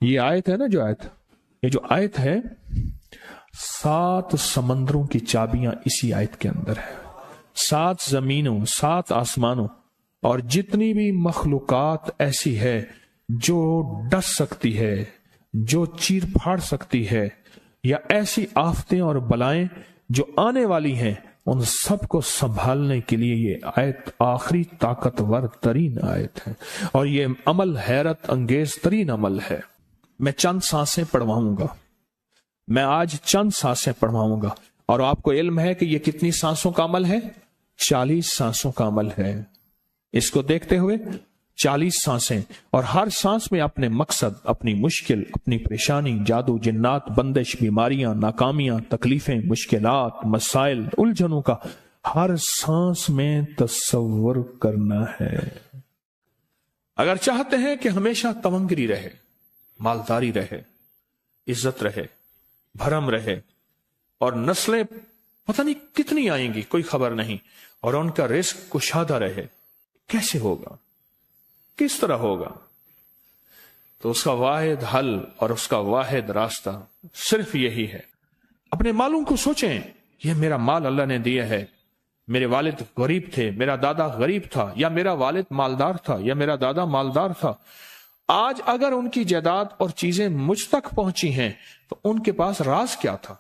یہ آیت ہے نا، جو آیت، یہ جو آیت ہے 7 سمندروں کی چابیاں اسی آیت کے اندر ہے. 7 زمینوں، 7 آسمانوں اور جتنی بھی مخلوقات ایسی ہے جو ڈس سکتی ہے، جو چیر پھاڑ سکتی ہے، یا ایسی آفتیں اور بلائیں جو آنے والی ہیں، ان سب کو سنبھالنے کے لیے یہ آیت آخری طاقتور ترین آیت ہے. اور یہ عمل حیرت انگیز ترین عمل ہے. میں چند سانسیں پڑھواؤں گا، میں آج چند سانسیں پڑھواؤں گا، اور آپ کو علم ہے کہ یہ کتنی سانسوں کا عمل ہے؟ 40 سانسوں کا عمل ہے. اس کو دیکھتے ہوئے 40 سانسیں، اور ہر سانس میں اپنے مقصد، اپنی مشکل، اپنی پریشانی، جادو، جنات، بندش، بیماریاں، ناکامیاں، تکلیفیں، مشکلات، مسائل، الجھنوں کا ہر سانس میں تصور کرنا ہے. اگر چاہتے ہیں کہ ہمیشہ تونگری رہے، مالداری رہے، عزت رہے، بھرم رہے، اور نسلیں پتہ نہیں کتنی آئیں گی کوئی خبر نہیں، اور ان کا رزق کشادہ رہے، کیسے ہوگا؟ کس طرح ہوگا؟ تو اس کا واحد حل اور اس کا واحد راستہ صرف یہی ہے. اپنے مالوں کو سوچیں، یہ میرا مال اللہ نے دیا ہے. میرے والد غریب تھے، میرا دادا غریب تھا، یا میرا والد مالدار تھا، یا میرا دادا مالدار تھا. آج اگر ان کی جائیداد اور چیزیں مجھ تک پہنچی ہیں تو ان کے پاس راز کیا تھا؟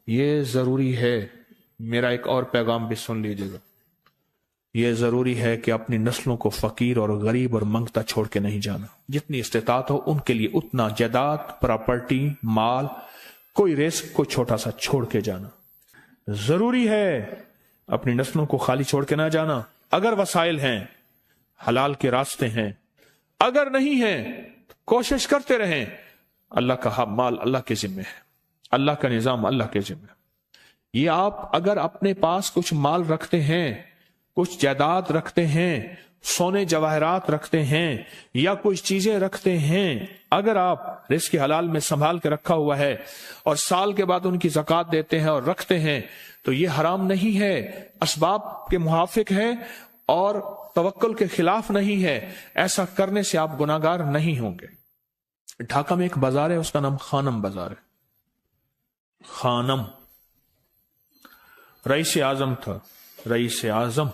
یہ ضروری ہے. میرا ایک اور پیغام بھی سن لیجیے گا. یہ ضروری ہے کہ اپنی نسلوں کو فقیر اور غریب اور منگتا چھوڑ کے نہیں جانا. جتنی استطاعت ہو ان کے لیے اتنا جائیداد، پراپرٹی، مال، کوئی رزق کو چھوٹا سا چھوڑ کے جانا ضروری ہے. اپنی نسلوں کو خالی چھوڑ کے نہ جانا. اگر وسائل ہیں، حلال کے راستے ہیں، اگر نہیں ہیں کوشش کرتے رہیں. اللہ کا مال اللہ کے ذمہ ہے، اللہ کا نظام اللہ کے ذمہ ہے. یہ آپ اگر اپنے پاس کچھ مال رکھتے ہیں، کچھ جائیداد رکھتے ہیں، سونے جواہرات رکھتے ہیں، یا کچھ چیزیں رکھتے ہیں، اگر آپ رزق حلال میں سنبھال کے رکھا ہوا ہے اور سال کے بعد ان کی زکوٰۃ دیتے ہیں اور رکھتے ہیں، تو یہ حرام نہیں ہے، اسباب کے موافق ہے اور توکل کے خلاف نہیں ہے. ایسا کرنے سے آپ گناہگار نہیں ہوں گے. ڈھاکہ میں ایک بازار ہے، اس کا نام خانم بازار ہے. خانم رئیس اعظم تھا، رئیس اعظم.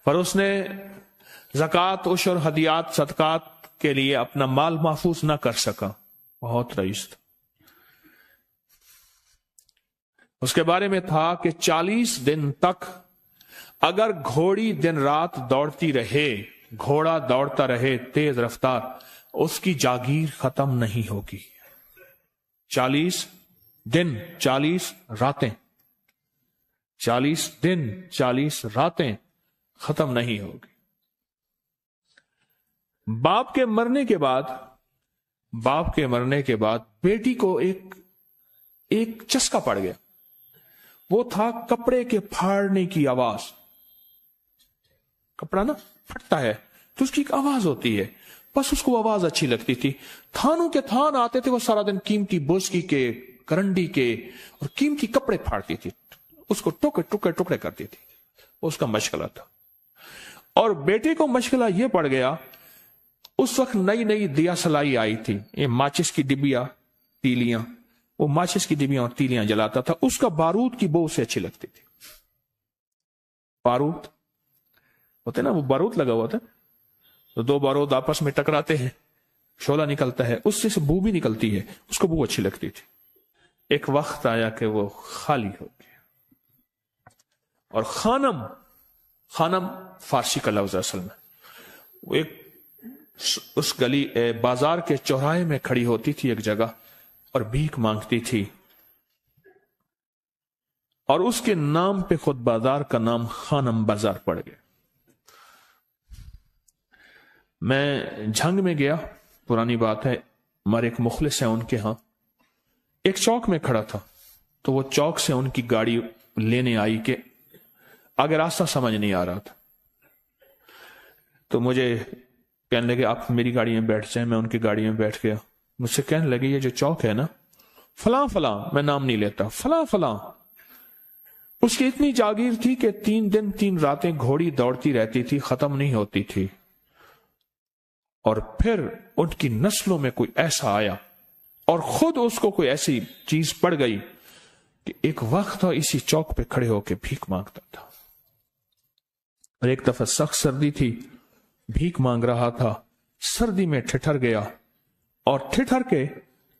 پر اس نے زکوٰۃ، عشر، ہدیات، صدقات کے لیے اپنا مال محفوظ نہ کر سکا. بہت رئیس تھا. اس کے بارے میں تھا کہ 40 دن تک اگر گھوڑی دن رات دوڑتی رہے، گھوڑا دوڑتا رہے تیز رفتار، اس کی جاگیر ختم نہیں ہوگی. 40 دن 40 راتیں، 40 دن 40 راتیں ختم نہیں ہوگی. باپ کے مرنے کے بعد بیٹی کو ایک چسکا پڑ گیا. وہ تھا کپڑے کے پھاڑنے کی آواز. کپڑا نا پھٹتا ہے تو اس کی ایک آواز ہوتی ہے، بس اس کو آواز اچھی لگتی تھی. تھانوں کے تھان آتے تھے، وہ سارا دن قیمتی بوسکی کے، کرنڈی کے اور قیمتی کپڑے پھاڑتی تھی، اس کو ٹکڑے کرتی تھی. اس کا مشغلہ تھا. اور بیٹے کو مشغلہ یہ پڑ گیا، اس وقت نئی دیا سلائی آئی تھی، یہ ماچس کی ڈبیاں، تیلیاں، وہ ماچس کی ڈبیاں اور تیلیاں جلاتا تھا. اس کا بارود کی بو سے اچھی لگتی تھی. بارود ہوتے نا، وہ بارود لگا ہوا تھا تو 2 بارود آپس میں ٹکراتے ہیں، شعلہ نکلتا ہے، اس سے بو بھی نکلتی ہے، اس کو بو اچھی لگتی تھی. ایک وقت آیا کہ وہ خالی ہو گیا. اور خانم فارسی کا لفظ اصل میں، وہ ایک اس گلی بازار کے چوراہے میں کھڑی ہوتی تھی ایک جگہ اور بھیک مانگتی تھی، اور اس کے نام پہ خود بازار کا نام خانم بازار پڑ گیا. میں جھنگ میں گیا، پرانی بات ہے، ہمارے ایک مخلص ہیں ان کے ہاں، ایک چوک میں کھڑا تھا. تو وہ چوک سے ان کی گاڑی لینے آئی کہ آگے راستہ سمجھ نہیں آ رہا تھا. تو مجھے کہنے لگے آپ میری گاڑی میں بیٹھ جائیں. میں ان کی گاڑی میں بیٹھ گیا. مجھ سے کہنے لگے یہ جو چوک ہے نا، فلاں فلاں، میں نام نہیں لیتا، فلاں فلاں، اس کی اتنی جاگیر تھی کہ 3 دن 3 راتیں گھوڑی دوڑتی رہتی تھی، ختم نہیں ہوتی تھی. और फिर उनकी नस्लों में कोई ऐसा आया और खुद उसको कोई ऐसी चीज पड़ गई कि एक वक्त था इसी चौक पे खड़े होकर भीख मांगता था। और एक दफा सख्त सर्दी थी, भीख मांग रहा था, सर्दी में ठिठर गया और ठिठर के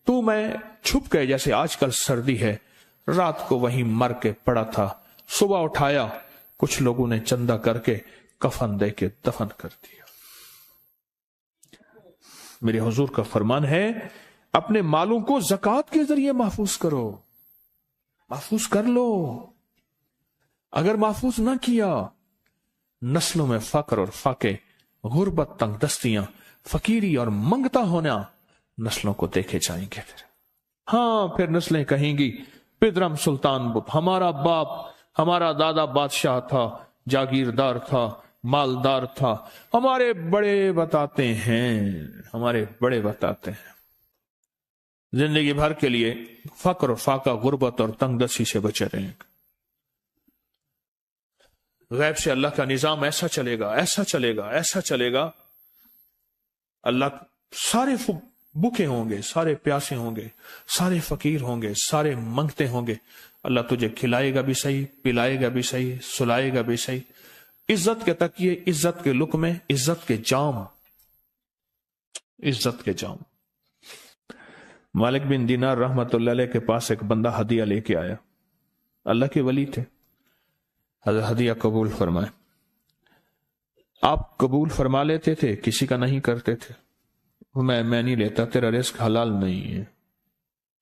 तू मैं छुप गए, जैसे आजकल सर्दी है। रात को वहीं मर के पड़ा था। सुबह उठाया, कुछ लोगों ने चंदा करके कफन दे के दफन कर दिया। मेरे हुजूर का फरमान है, अपने मालों को ज़कात के जरिए महफूज करो, महफूज कर लो। अगर महफूज ना किया, नस्लों में फक्र और फाके, गुर्बत, तंगदस्तियां, फकीरी और मंगता होना नस्लों को देखे जाएंगे। फिर नस्लें कहेंगी, पिदरम सुल्तान बुत, हमारा बाप, हमारा दादा बादशाह था, जागीरदार था, मालदार था, हमारे बड़े बताते हैं, हमारे बड़े बताते हैं। जिंदगी भर के लिए फक्र, फाका, गुर्बत और तंगदस्ती से बचे रहेंगे। गैब से अल्लाह का निजाम ऐसा चलेगा, ऐसा चलेगा, ऐसा चलेगा। अल्लाह सारे भूखे होंगे, सारे प्यासे होंगे, सारे फकीर होंगे, सारे मंगते होंगे। अल्लाह तुझे खिलाएगा भी सही, पिलाएगा भी सही, सुलाएगा भी सही। इज्जत के तकिए, इज्जत के लुक़मे, इज्जत के जाम, इज्जत के जाम। मालिक बिन दीनार रहमतुल्लाह अलैह के पास एक बंदा हदिया लेके आया। अल्लाह के वली थे। हदिया कबूल फरमाए। आप कबूल फरमा लेते थे, किसी का नहीं करते थे। मैं नहीं लेता, तेरा रिस्क हलाल नहीं है।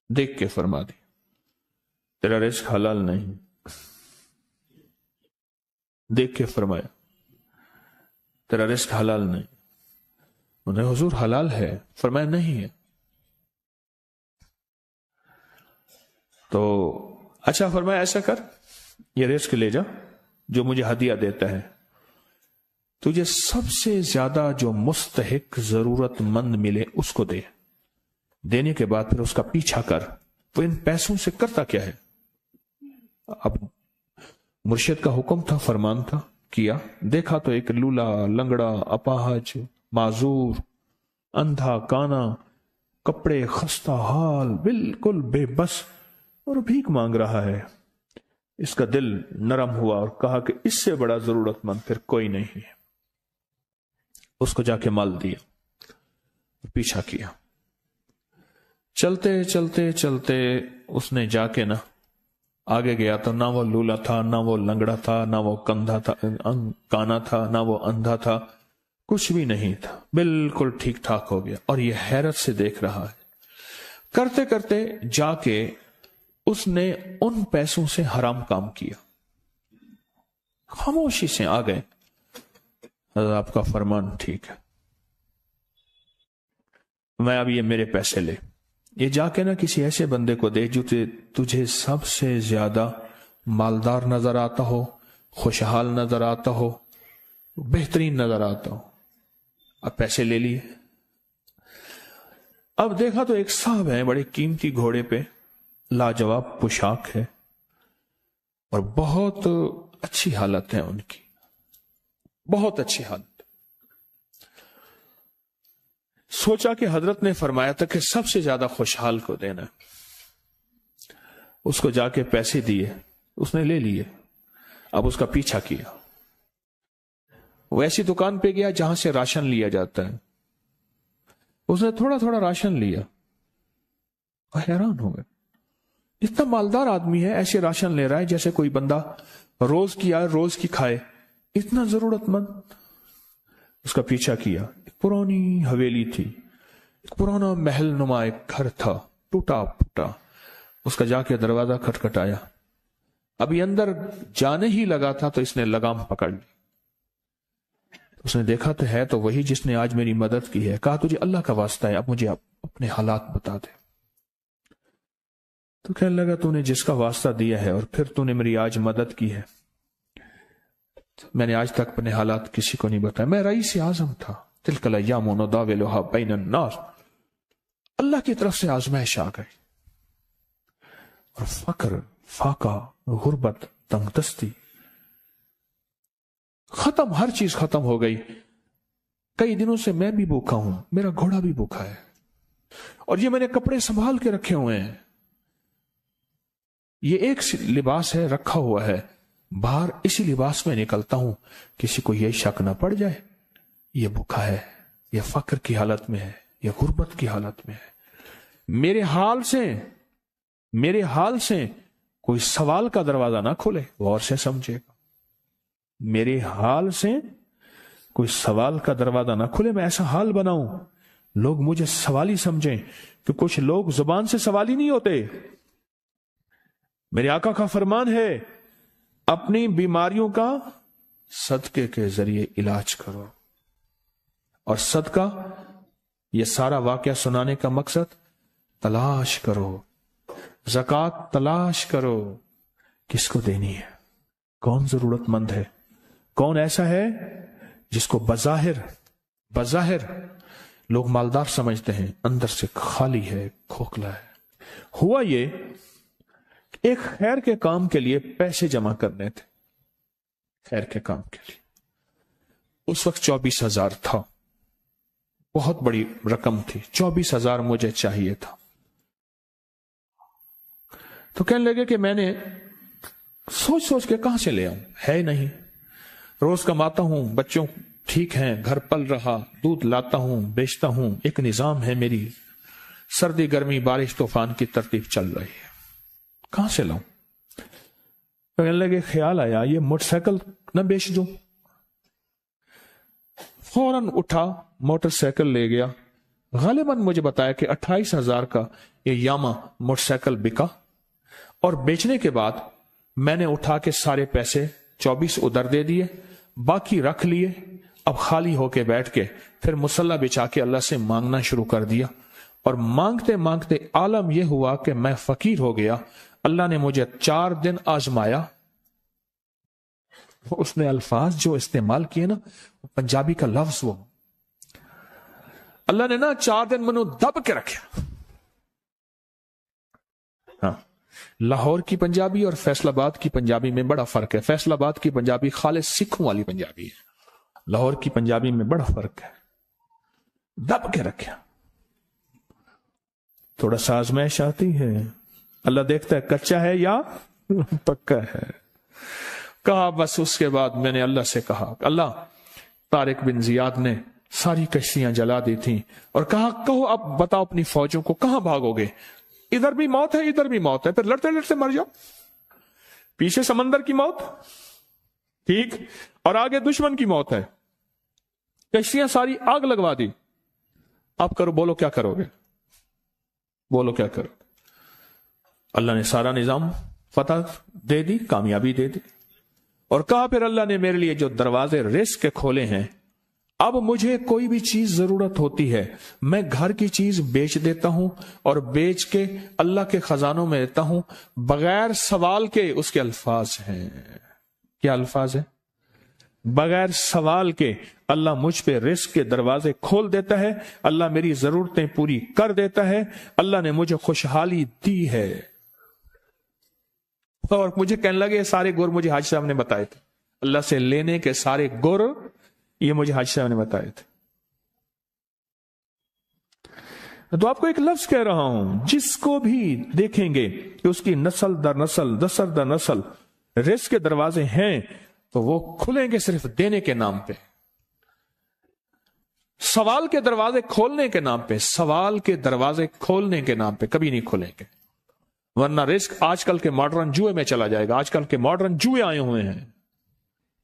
देख के फरमा दी, तेरा रिस्क हलाल नहीं। देख के फरमाया, तेरा रिस्क हलाल नहीं। उन्हें हुजूर हलाल है, फरमाया नहीं है। तो अच्छा फरमाया, ऐसा कर, ये रिस्क ले जा, जो मुझे हदिया देता है, तुझे सबसे ज्यादा जो मुस्तहिक जरूरतमंद मिले उसको दे। देने के बाद फिर उसका पीछा कर। वो इन पैसों से करता क्या है? अब मुर्शिद का हुक्म था, फरमान था, किया। देखा तो एक लूला, लंगड़ा, अपाहज, माजूर, अंधा, काना, कपड़े खस्ता हाल, बिल्कुल बेबस, और भीख मांग रहा है। इसका दिल नरम हुआ और कहा कि इससे बड़ा जरूरतमंद फिर कोई नहीं है। उसको जाके माल दिया, पीछा किया। चलते चलते चलते उसने जाके ना आगे गया तो ना वो लूला था, ना वो लंगड़ा था, ना वो कंधा था, काना था, ना वो अंधा था, कुछ भी नहीं था, बिल्कुल ठीक ठाक हो गया। और ये हैरत से देख रहा है। करते करते जाके उसने उन पैसों से हराम काम किया। खामोशी से आ गए, आपका फरमान ठीक है, मैं अब ये मेरे पैसे ले, ये जाके ना किसी ऐसे बंदे को दे जो तुझे सबसे ज्यादा मालदार नजर आता हो, खुशहाल नजर आता हो, बेहतरीन नजर आता हो। अब पैसे ले लिए। अब देखा तो एक साहब है, बड़े कीमती घोड़े पे, लाजवाब पोशाक है और बहुत अच्छी हालत है उनकी, बहुत अच्छी हालत। सोचा कि हजरत ने फरमाया था कि सबसे ज्यादा खुशहाल को देना। उसको जाके पैसे दिए, उसने ले लिए। अब उसका पीछा किया। वो ऐसी दुकान पे गया जहां से राशन लिया जाता है। उसने थोड़ा थोड़ा राशन लिया और हैरान हो गया, इतना मालदार आदमी है, ऐसे राशन ले रहा है जैसे कोई बंदा रोज की आए रोज की खाए, इतना जरूरतमंद। उसका पीछा किया। एक पुरानी हवेली थी, एक पुराना महल नुमा एक घर था, टूटा फूटा। उसका जाके दरवाजा खटखटाया। अभी अंदर जाने ही लगा था तो इसने लगाम पकड़ ली। उसने देखा तो है तो वही जिसने आज मेरी मदद की है। कहा तुझे अल्लाह का वास्ता है, अब मुझे अपने हालात बता दे। तो कहने लगा तूने जिसका वास्ता दिया है और फिर तूने मेरी आज मदद की है, मैंने आज तक अपने हालात किसी को नहीं बताया। मैं रईस आजम था। तिलकल अय्यामु नुदाविलुहा बैनन नास। अल्लाह की तरफ से आजमाइश आ गई और फक्र, फाका, गुर्बत, तंगदस्ती खत्म, हर चीज खत्म हो गई। कई दिनों से मैं भी भूखा हूं, मेरा घोड़ा भी भूखा है, और ये मैंने कपड़े संभाल के रखे हुए हैं, ये एक लिबास है रखा हुआ है, बाहर इसी लिबास में निकलता हूं, किसी को यह शक ना पड़ जाए ये भूखा है, ये फक्र की हालत में है, ये गुर्बत की हालत में है। मेरे हाल से कोई सवाल का दरवाजा ना खोले, गौर से समझेगा। मेरे हाल से कोई सवाल का दरवाजा ना खुले, मैं ऐसा हाल बनाऊं लोग मुझे सवाली समझें, कि कुछ लोग जुबान से सवाली नहीं होते। मेरे आका का फरमान है, अपनी बीमारियों का सदके के जरिए इलाज करो। और सदका, यह सारा वाकया सुनाने का मकसद, तलाश करो, ज़कात तलाश करो, किसको देनी है, कौन जरूरतमंद है, कौन ऐसा है जिसको बज़ाहिर लोग मालदार समझते हैं, अंदर से खाली है, खोखला है। हुआ ये, एक खैर के काम के लिए पैसे जमा करने थे, खैर के काम के लिए। उस वक्त 24,000 था, बहुत बड़ी रकम थी, 24,000 मुझे चाहिए था। तो कहने लगे कि मैंने सोच के कहां से ले आऊं, है नहीं, रोज कमाता हूं, बच्चों ठीक हैं, घर पल रहा, दूध लाता हूं, बेचता हूं, एक निजाम है मेरी, सर्दी गर्मी बारिश तूफान की तरतीब चल रही है, कहां से लाऊं। तो कहने लगे, ख्याल आया ये मोटरसाइकिल न बेच दूं। फौरन उठा, मोटरसाइकिल ले गया। गालिबन मुझे बताया कि 28,000 का ये यामा मोटरसाइकिल बिका, और बेचने के बाद मैंने उठा के सारे पैसे 24 उधर दे दिए, बाकी रख लिए। अब खाली होके बैठ के फिर मुसल्ला बिछा के अल्लाह से मांगना शुरू कर दिया, और मांगते मांगते आलम यह हुआ कि मैं फकीर हो गया। अल्लाह ने मुझे 4 दिन आजमाया। उसने अल्फाज जो इस्तेमाल किए ना, पंजाबी का लफ्ज, वो अल्लाह ने ना 4 दिन मनु दब के रखे। हाँ, लाहौर की पंजाबी और फैसलाबाद की पंजाबी में बड़ा फर्क है। फैसलाबाद की पंजाबी खालिस सिखों वाली पंजाबी है, लाहौर की पंजाबी में बड़ा फर्क है। दब के रखा, थोड़ा सा आजमाइश आती है, अल्लाह देखता है कच्चा है या पक्का है। कहा बस, उसके बाद मैंने अल्लाह से कहा, अल्लाह, तारिक बिन जियाद ने सारी कश्तियां जला दी थी, और कहा कहो अब बताओ अपनी फौजों को कहां भागोगे, इधर भी मौत है इधर भी मौत है, फिर लड़ते लड़ते मर जाओ। पीछे समंदर की मौत, ठीक, और आगे दुश्मन की मौत है, कश्तियां सारी आग लगवा दी, अब करो, बोलो क्या करोगे, बोलो क्या करोगे। अल्लाह ने सारा निजाम फतह दे दी, कामयाबी दे दी, और कहा फिर अल्लाह ने मेरे लिए जो दरवाजे रिस्क के खोले हैं, अब मुझे कोई भी चीज जरूरत होती है, मैं घर की चीज बेच देता हूं, और बेच के अल्लाह के खजानों में देता हूं बगैर सवाल के। उसके अल्फाज हैं, क्या अल्फाज है, बगैर सवाल के अल्लाह मुझ पे रिस्क के दरवाजे खोल देता है, अल्लाह मेरी जरूरतें पूरी कर देता है, अल्लाह ने मुझे खुशहाली दी है। और मुझे कहने लगे सारे गुर मुझे हाजी साहब ने बताए थे, अल्लाह से लेने के सारे गुर ये मुझे हाजी साहब ने बताए थे। तो आपको एक लफ्ज कह रहा हूं, जिसको भी देखेंगे कि उसकी नस्ल दर नस्ल, दसर दर नस्ल रिस्क के दरवाजे हैं, तो वो खुलेंगे सिर्फ देने के नाम पे, सवाल के दरवाजे खोलने के नाम पे, सवाल के दरवाजे खोलने के नाम पे कभी नहीं खुलेंगे, वरना रिस्क आजकल के मॉडर्न जुए में चला जाएगा। आजकल के मॉडर्न जुए आए हुए हैं।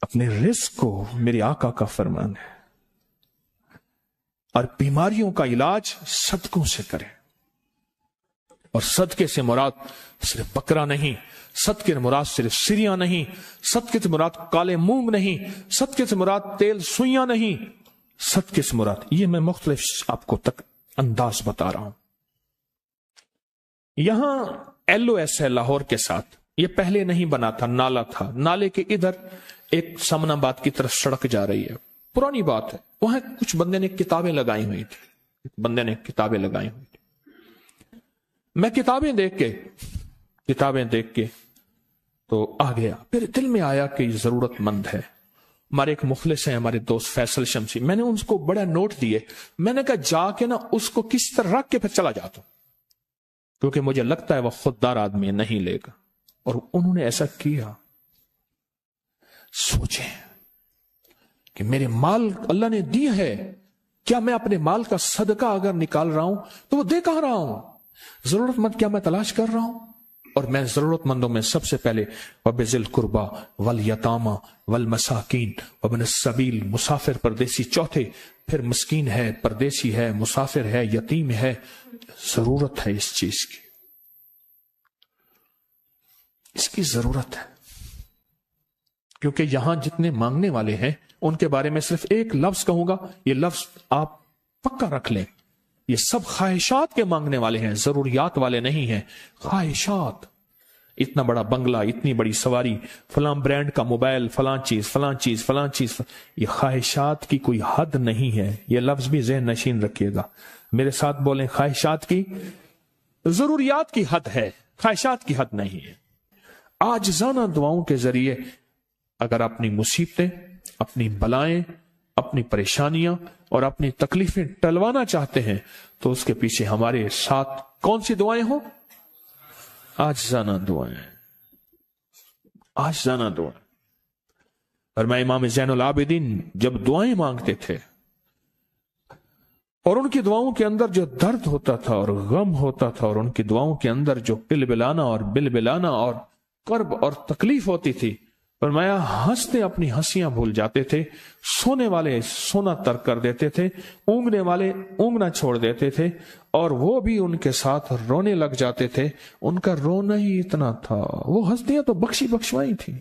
अपने रिस्क को, मेरे आका का फरमान है, और बीमारियों का इलाज सदकों से करें। और सदके से मुराद सिर्फ बकरा नहीं, सदके से मुराद सिर्फ सिरिया नहीं, सदके से मुराद काले मूंग नहीं, सदके से मुराद तेल सुइयां नहीं, सदके से मुराद, ये मैं मुख्तलिफ आपको तक अंदाज बता रहा हूं। यहां LOS है लाहौर के साथ, ये पहले नहीं बना था, नाला था, नाले के इधर एक समनाबाद की तरफ सड़क जा रही है, पुरानी बात है। वहां कुछ बंदे ने किताबें लगाई हुई थी, बंदे ने किताबें लगाई हुई थी। मैं किताबें देख के तो आ गया, फिर दिल में आया कि जरूरतमंद है। ہمارے ایک مخلص ہیں ہمارے دوست فیصل شمسی، میں نے ان کو بڑا نوٹ دیے، میں نے کہا جا کے نا اس کو کس طرح رکھ کے پھر چلا جاتا ہوں، کیونکہ مجھے لگتا ہے وہ خوددار آدمی نہیں لے گا، اور انہوں نے ایسا کیا۔ سوچیں کہ میرے مال اللہ نے دی ہے، کیا میں اپنے مال کا صدقہ اگر نکال رہا ہوں تو وہ دے کہاں رہا ہوں؟ ضرورت مند کیا میں تلاش کر رہا ہوں؟ اور میں ضرورت مندوں میں سب سے پہلے وَبِذِي الْقُرْبَى وَالْيَتَامَى وَالْمَسَاكِينِ وَابْنِ السَّبِيلِ، مسافر پردیسی چوتھے، پھر مسکین ہے، پردیسی ہے، مسافر ہے، یتیم ہے، ضرورت ہے اس چیز کی، اس کی ضرورت ہے۔ کیونکہ یہاں جتنے مانگنے والے ہیں ان کے بارے میں صرف ایک لفظ کہوں گا، یہ لفظ آپ پکا رکھ لیں، یہ سب خواہشات کے مانگنے والے ہیں، ضروریات والے نہیں ہیں، خواہشات۔ اتنا بڑا بنگلہ، اتنی بڑی سواری، فلاں برانڈ کا موبائل، فلاں چیز فلاں چیز فلاں چیز، یہ خواہشات کی کوئی حد نہیں ہے، یہ لفظ بھی ذہن نشین رکھیے گا، میرے ساتھ بولیں، خواہشات کی، ضروریات کی حد ہے، خواہشات کی حد نہیں ہے۔ عاجزانہ دعاؤں کے ذریعے اگر اپنی مصیبتیں، اپنی بلائیں، اپنی پریشانیاں اور اپنی تکلیفیں ٹلوانا چاہتے ہیں تو اس کے پیچھے ہمارے ساتھ کون سی دعائیں ہوں؟ عاجزانہ دعائیں، عاجزانہ دعائیں۔ اور میں امام زین العابدین جب دعائیں مانگتے تھے اور ان کی دعاؤں کے اندر جو درد ہوتا تھا اور غم ہوتا تھا، اور ان کی دعاؤں کے اندر جو بلبلانا اور بلبلانا اور کرب اور تکلیف ہوتی تھی، فرمایا ہنستے اپنی ہنسیاں بھول جاتے تھے، سونے والے سونا ترک کر دیتے تھے، اونگنے والے اونگنا چھوڑ دیتے تھے، اور وہ بھی ان کے ساتھ رونے لگ جاتے تھے۔ ان کا رونا ہی اتنا تھا، وہ ہنسیاں تو بخشی بخشوائی تھی،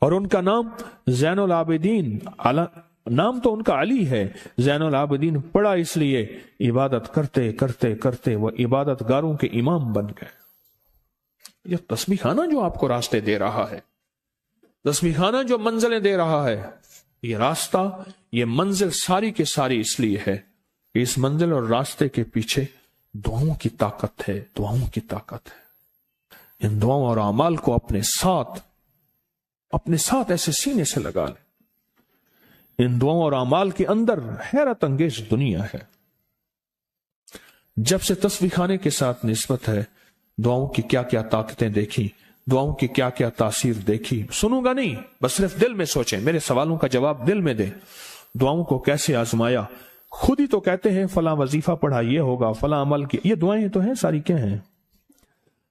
اور ان کا نام زین العابدین، نام تو ان کا علی ہے، زین العابدین پڑا اس لیے عبادت کرتے کرتے کرتے وہ عبادت گاروں کے امام بن گئے۔ یہ تسبیح خانہ جو آپ کو راستے دے رہا ہے، تسبیح خانہ جو منزلیں دے رہا ہے، یہ راستہ، یہ منزل ساری کے ساری اس لیے ہے کہ اس منزل اور راستے کے پیچھے دعاؤں کی طاقت ہے، دعاؤں کی طاقت ہے۔ ان دعاؤں اور اعمال کو اپنے ساتھ ایسے سینے سے لگا لیں۔ ان دعاؤں اور اعمال کے اندر حیرت انگیز دنیا ہے۔ جب سے تسبیح خانے کے ساتھ نسبت ہے، دعاؤں کی کیا کیا طاقتیں دیکھی، دعاؤں کی کیا کیا تاثیر دیکھی، سنوں گا نہیں، بس صرف دل میں سوچیں، میرے سوالوں کا جواب دل میں دیں۔ دعاؤں کو کیسے آزمایا، خود ہی تو کہتے ہیں فلاں وظیفہ پڑھا یہ ہوگا، فلاں عمل کی، یہ دعائیں تو ہیں، ساری کیا ہیں؟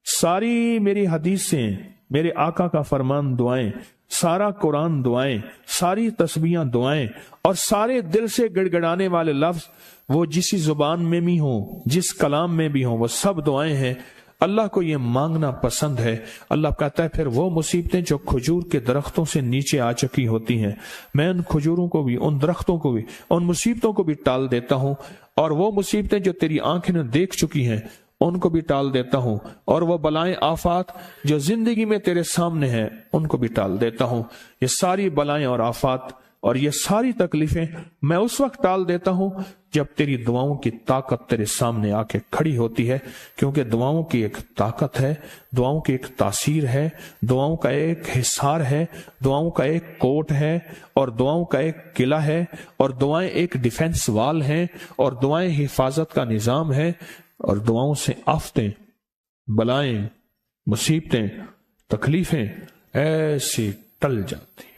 ساری میری حدیثیں، میرے آقا کا فرمان دعائیں، سارا قرآن دعائیں، ساری تسبیحاں دعائیں، اور سارے دل سے گڑ گڑانے والے لفظ وہ جسی زبان میں بھی ہوں، جس کلام میں بھی ہوں، وہ سب دعائیں ہیں۔ اللہ کو یہ مانگنا پسند ہے۔ اللہ کہتا ہے پھر وہ مصیبتیں جو کھجور کے درختوں سے نیچے آ چکی ہوتی ہیں، میں ان کھجوروں کو بھی، ان درختوں کو بھی، ان مصیبتوں کو بھی ٹال دیتا ہوں، اور وہ مصیبتیں جو تیری آنکھیں نے دیکھ چکی ہیں ان کو بھی ٹال دیتا ہوں، اور وہ بلائیں آفات جو زندگی میں تیرے سامنے ہیں ان کو بھی ٹال دیتا ہوں۔ یہ ساری بلائیں اور آفات اور یہ ساری تکلیفیں میں اس وقت ٹال دیتا ہوں جب تیری دعاؤں کی طاقت تیرے سامنے آ کے کھڑی ہوتی ہے، کیونکہ دعاؤں کی ایک طاقت ہے، دعاؤں کی ایک تاثیر ہے، دعاؤں کا ایک حصار ہے، دعاؤں کا ایک کوٹ ہے، اور دعاؤں کا ایک قلعہ ہے، اور دعائیں ایک ڈیفنس وال ہیں، اور دعائیں حفاظت کا نظام ہے، اور دعاؤں سے آفتیں، بلائیں، مصیبتیں، تکلیفیں ایسی ٹل جاتی۔